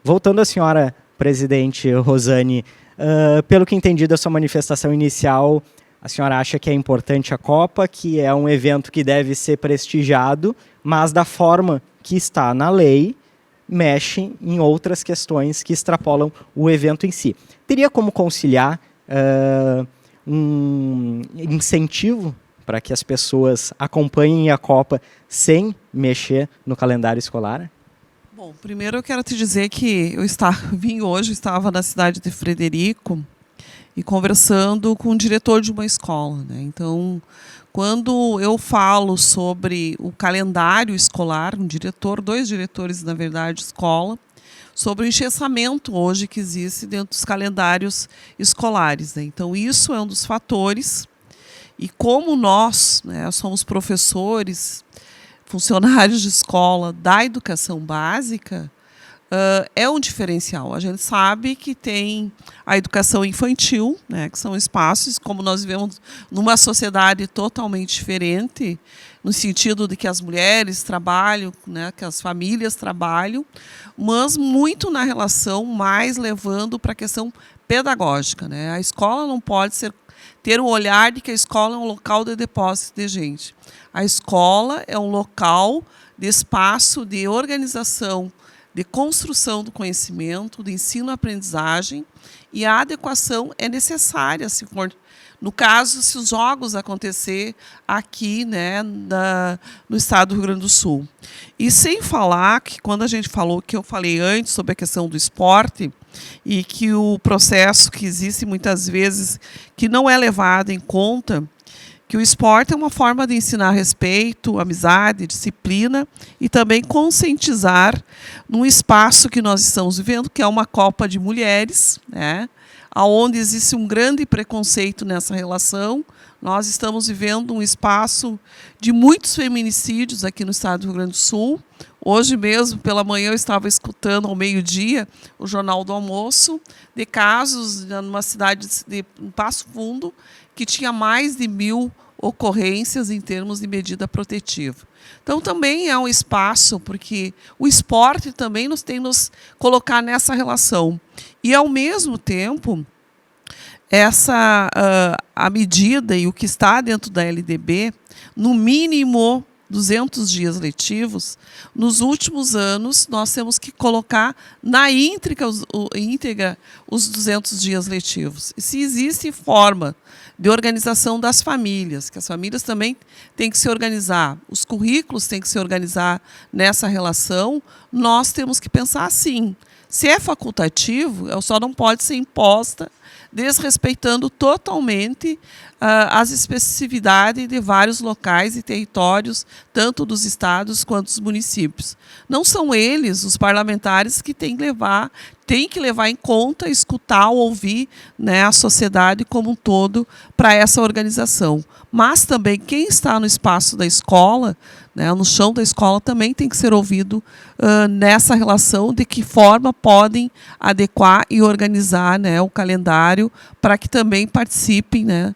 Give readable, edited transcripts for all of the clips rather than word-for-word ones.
Voltando à senhora presidente Rosane, pelo que entendi da sua manifestação inicial, a senhora acha que é importante a Copa, que é um evento que deve ser prestigiado, mas da forma que está na lei, mexe em outras questões que extrapolam o evento em si. Teria como conciliar um incentivo para que as pessoas acompanhem a Copa sem mexer no calendário escolar? Bom, primeiro eu quero te dizer que vim hoje, estava na cidade de Frederico e conversando com o diretor de uma escola, né? Então, quando eu falo sobre o calendário escolar, dois diretores, na verdade, de escola, sobre o engessamento hoje que existe dentro dos calendários escolares, né? Então, isso é um dos fatores. E como nós, né, somos professores, funcionários de escola da educação básica, é um diferencial. A gente sabe que tem a educação infantil, né, que são espaços, como nós vivemos numa sociedade totalmente diferente, no sentido de que as mulheres trabalham, né, que as famílias trabalham, mas muito na relação mais levando para a questão pedagógica, né? A escola não pode ter um olhar de que a escola é um local de depósito de gente. A escola é um local de espaço de organização, de construção do conhecimento, de ensino-aprendizagem, e a adequação é necessária, no caso, se os jogos acontecer aqui, né, no estado do Rio Grande do Sul. E sem falar que, quando a gente falou, que eu falei antes sobre a questão do esporte, e que o processo que existe muitas vezes, que não é levado em conta, que o esporte é uma forma de ensinar respeito, amizade, disciplina e também conscientizar num espaço que nós estamos vivendo, que é uma Copa de Mulheres, né, onde existe um grande preconceito nessa relação. Nós estamos vivendo um espaço de muitos feminicídios aqui no estado do Rio Grande do Sul. Hoje mesmo, pela manhã, eu estava escutando ao meio-dia o Jornal do Almoço de casos numa cidade de Passo Fundo que tinha mais de 1000 ocorrências em termos de medida protetiva. Então, também é um espaço, porque o esporte também tem nos colocar nessa relação. E, ao mesmo tempo, a medida e o que está dentro da LDB, no mínimo 200 dias letivos, nos últimos anos nós temos que colocar na íntegra os 200 dias letivos. E se existe forma de organização das famílias, que as famílias também têm que se organizar, os currículos têm que se organizar nessa relação, nós temos que pensar assim. Se é facultativo, ela só não pode ser imposta, desrespeitando totalmente as especificidades de vários locais e territórios, tanto dos estados quanto dos municípios. Não são eles, os parlamentares, que têm que levar em conta, escutar, ouvir, né, a sociedade como um todo para essa organização. Mas também quem está no espaço da escola, né, no chão da escola, também tem que ser ouvido nessa relação de que forma podem adequar e organizar, né, o calendário para que também participem, né,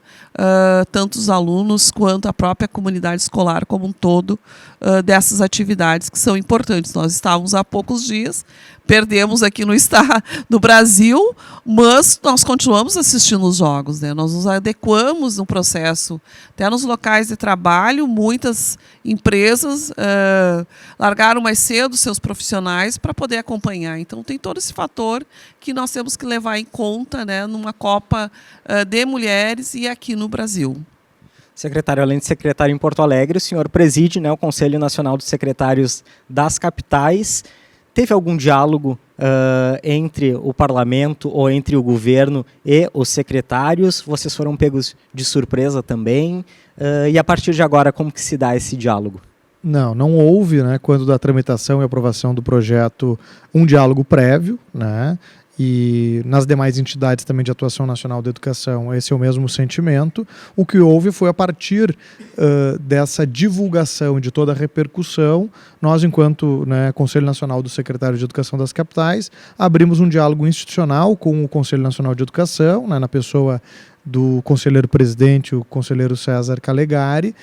tanto os alunos quanto a própria comunidade escolar como um todo dessas atividades que são importantes. Nós estávamos há poucos dias, perdemos aqui no Brasil, mas nós continuamos assistindo os jogos, né? Nós nos adequamos no processo, até nos locais de trabalho, muitas empresas largaram mais cedo seus profissionais para poder acompanhar. Então, tem todo esse fator que nós temos que levar em conta, né, numa Copa de Mulheres e aqui no Brasil. Secretário, além de secretário em Porto Alegre, o senhor preside, né, o Conselho Nacional dos Secretários das Capitais. Teve algum diálogo entre o parlamento ou entre o governo e os secretários? Vocês foram pegos de surpresa também? E a partir de agora, como que se dá esse diálogo? Não houve, né, quando da tramitação e aprovação do projeto, um diálogo prévio, né? E nas demais entidades também de atuação nacional da educação, esse é o mesmo sentimento. O que houve foi, a partir dessa divulgação, de toda a repercussão, nós, enquanto, né, Conselho Nacional do Secretário de Educação das Capitais, abrimos um diálogo institucional com o Conselho Nacional de Educação, né, na pessoa do conselheiro presidente, o conselheiro César Calegari,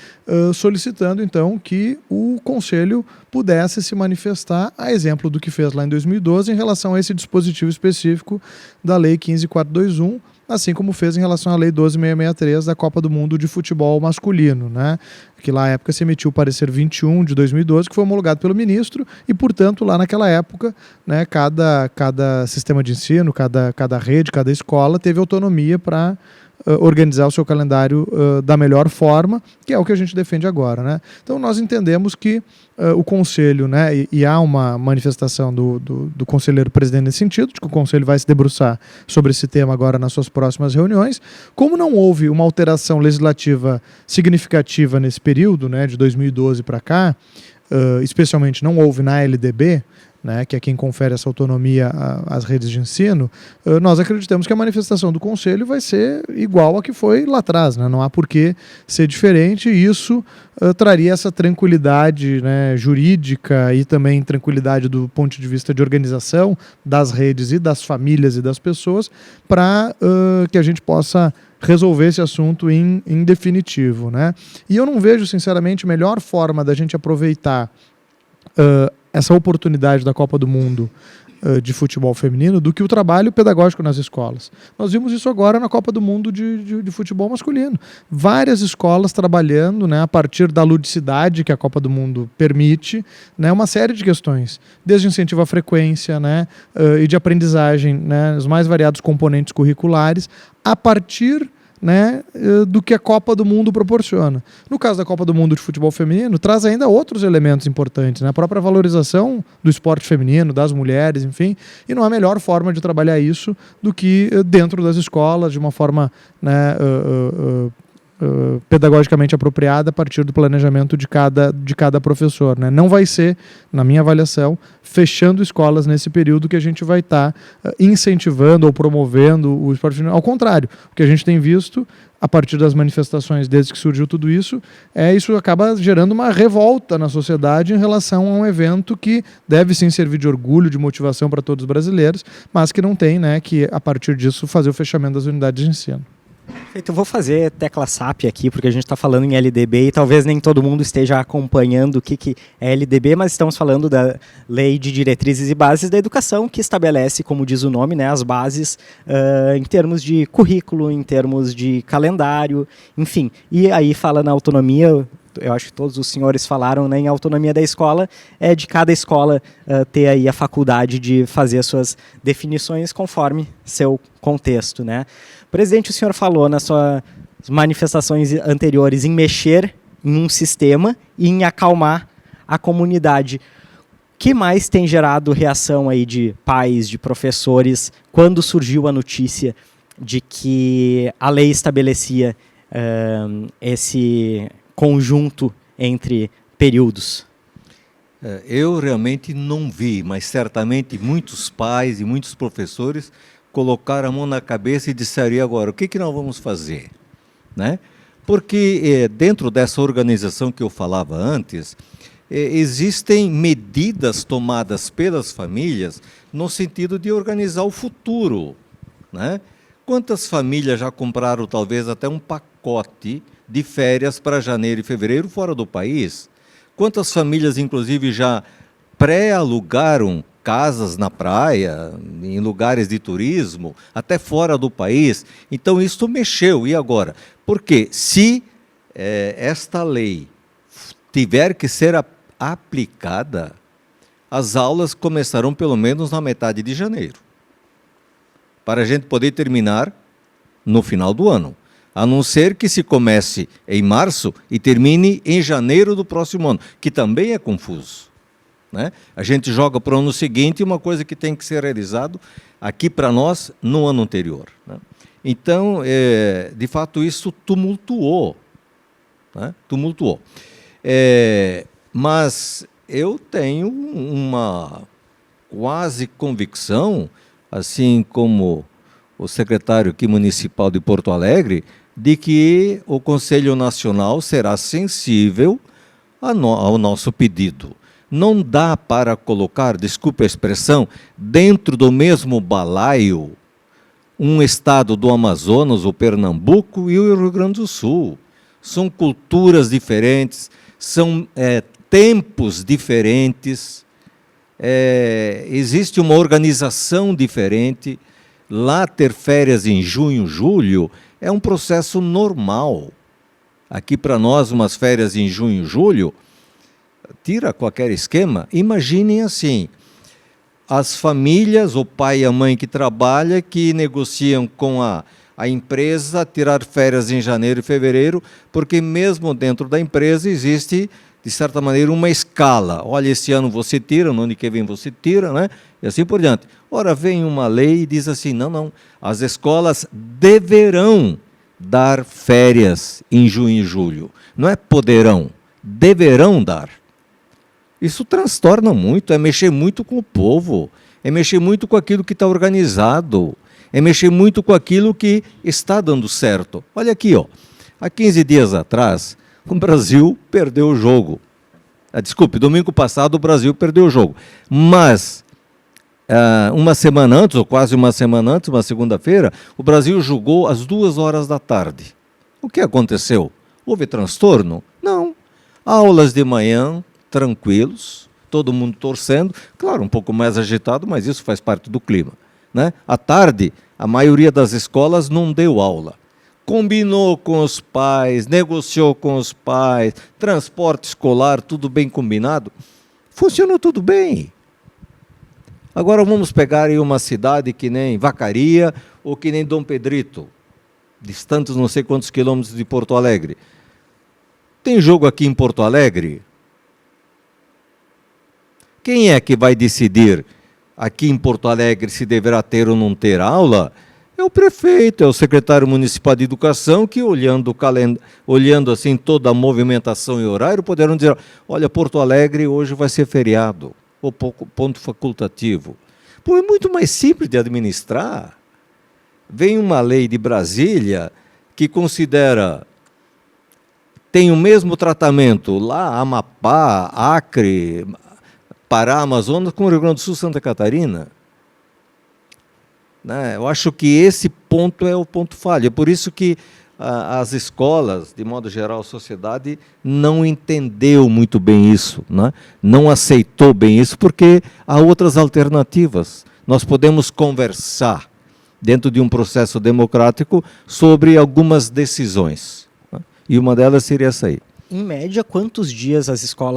solicitando então que o conselho pudesse se manifestar, a exemplo do que fez lá em 2012, em relação a esse dispositivo específico da Lei 15.421, assim como fez em relação à Lei 12.663 da Copa do Mundo de Futebol Masculino, né? Que lá na época se emitiu o parecer 21 de 2012, que foi homologado pelo ministro, e, portanto, lá naquela época, né, cada sistema de ensino, cada rede, cada escola teve autonomia para organizar o seu calendário da melhor forma, que é o que a gente defende agora, né? Então nós entendemos que o Conselho, né, e há uma manifestação do conselheiro presidente nesse sentido, de que o Conselho vai se debruçar sobre esse tema agora nas suas próximas reuniões. Como não houve uma alteração legislativa significativa nesse período, né, de 2012 para cá, especialmente não houve na LDB, né, que é quem confere essa autonomia às redes de ensino, nós acreditamos que a manifestação do Conselho vai ser igual a que foi lá atrás, né? Não há por que ser diferente, e isso traria essa tranquilidade, né, jurídica e também tranquilidade do ponto de vista de organização das redes e das famílias e das pessoas, para que a gente possa resolver esse assunto em definitivo, né? E eu não vejo, sinceramente, melhor forma da gente aproveitar essa oportunidade da Copa do Mundo de futebol feminino do que o trabalho pedagógico nas escolas. Nós vimos isso agora na Copa do Mundo de futebol masculino. Várias escolas trabalhando, né, a partir da ludicidade que a Copa do Mundo permite, né, uma série de questões, desde incentivo à frequência, né, e de aprendizagem, né, os mais variados componentes curriculares, a partir, né, do que a Copa do Mundo proporciona. No caso da Copa do Mundo de futebol feminino, traz ainda outros elementos importantes, né? A própria valorização do esporte feminino, das mulheres, enfim, e não há melhor forma de trabalhar isso do que dentro das escolas, de uma forma, né, pedagogicamente apropriada a partir do planejamento de cada professor, né? Não vai ser, na minha avaliação, fechando escolas nesse período que a gente vai estar incentivando ou promovendo o esporte feminino. Ao contrário, o que a gente tem visto a partir das manifestações desde que surgiu tudo isso, isso acaba gerando uma revolta na sociedade em relação a um evento que deve sim servir de orgulho, de motivação para todos os brasileiros, mas que não tem, né, que a partir disso fazer o fechamento das unidades de ensino. Perfeito, eu vou fazer tecla SAP aqui, porque a gente está falando em LDB e talvez nem todo mundo esteja acompanhando o que é LDB, mas estamos falando da Lei de Diretrizes e Bases da Educação, que estabelece, como diz o nome, né, as bases em termos de currículo, em termos de calendário, enfim. E aí fala na autonomia, eu acho que todos os senhores falaram, né, em autonomia da escola, de cada escola ter aí a faculdade de fazer as suas definições conforme seu contexto, né? Presidente, o senhor falou nas suas manifestações anteriores em mexer em um sistema e em acalmar a comunidade. O que mais tem gerado reação aí de pais, de professores, quando surgiu a notícia de que a lei estabelecia esse conjunto entre períodos? Eu realmente não vi, mas certamente muitos pais e muitos professores colocaram a mão na cabeça e disseram: e agora, o que nós vamos fazer? Né? Porque dentro dessa organização que eu falava antes, existem medidas tomadas pelas famílias no sentido de organizar o futuro. Né? Quantas famílias já compraram talvez até um pacote de férias para janeiro e fevereiro fora do país? Quantas famílias, inclusive, já pré-alugaram casas na praia, em lugares de turismo, até fora do país? Então isso mexeu. E agora? Porque se esta lei tiver que ser aplicada, as aulas começarão pelo menos na metade de janeiro, para a gente poder terminar no final do ano. A não ser que se comece em março e termine em janeiro do próximo ano, que também é confuso. Né? A gente joga para o ano seguinte uma coisa que tem que ser realizado aqui para nós no ano anterior. Né? Então, de fato, isso tumultuou. Né? Tumultuou. Mas eu tenho uma quase convicção, assim como o secretário aqui municipal de Porto Alegre, de que o Conselho Nacional será sensível ao nosso pedido. Não dá para colocar, desculpe a expressão, dentro do mesmo balaio um estado do Amazonas, o Pernambuco e o Rio Grande do Sul. São culturas diferentes, são tempos diferentes, existe uma organização diferente. Lá ter férias em junho, julho, é um processo normal. Aqui para nós, umas férias em junho, julho, tira qualquer esquema. Imaginem assim, as famílias, o pai e a mãe que trabalham, que negociam com a empresa tirar férias em janeiro e fevereiro, porque mesmo dentro da empresa existe, de certa maneira, uma escala. Olha, esse ano você tira, no ano que vem você tira, né? E assim por diante. Ora, vem uma lei e diz assim, não, as escolas deverão dar férias em junho e julho. Não é poderão, deverão dar. Isso transtorna muito, é mexer muito com o povo, é mexer muito com aquilo que está organizado, é mexer muito com aquilo que está dando certo. Olha aqui, ó, há 15 dias atrás, o Brasil perdeu o jogo. Desculpe, domingo passado o Brasil perdeu o jogo. Mas, uma semana antes, ou quase uma semana antes, uma segunda-feira, o Brasil jogou às 2h da tarde. O que aconteceu? Houve transtorno? Não. Aulas de manhã, tranquilos, todo mundo torcendo. Claro, um pouco mais agitado, mas isso faz parte do clima, né? À tarde, a maioria das escolas não deu aula. Combinou com os pais, negociou com os pais, transporte escolar, tudo bem combinado. Funcionou tudo bem. Agora vamos pegar aí uma cidade que nem Vacaria ou que nem Dom Pedrito, distantes não sei quantos quilômetros de Porto Alegre. Tem jogo aqui em Porto Alegre? Quem é que vai decidir aqui em Porto Alegre se deverá ter ou não ter aula? É o prefeito, é o secretário municipal de educação que, olhando assim toda a movimentação e horário, poderão dizer, olha, Porto Alegre hoje vai ser feriado, ou ponto facultativo. Pô, é muito mais simples de administrar. Vem uma lei de Brasília que considera, tem o mesmo tratamento lá, Amapá, Acre, Pará, Amazonas, com o Rio Grande do Sul, Santa Catarina. Eu acho que esse ponto é o ponto falho. É por isso que as escolas, de modo geral, a sociedade, não entendeu muito bem isso, né? Não aceitou bem isso, porque há outras alternativas. Nós podemos conversar dentro de um processo democrático sobre algumas decisões, né? E uma delas seria essa aí. Em média, quantos dias as escolas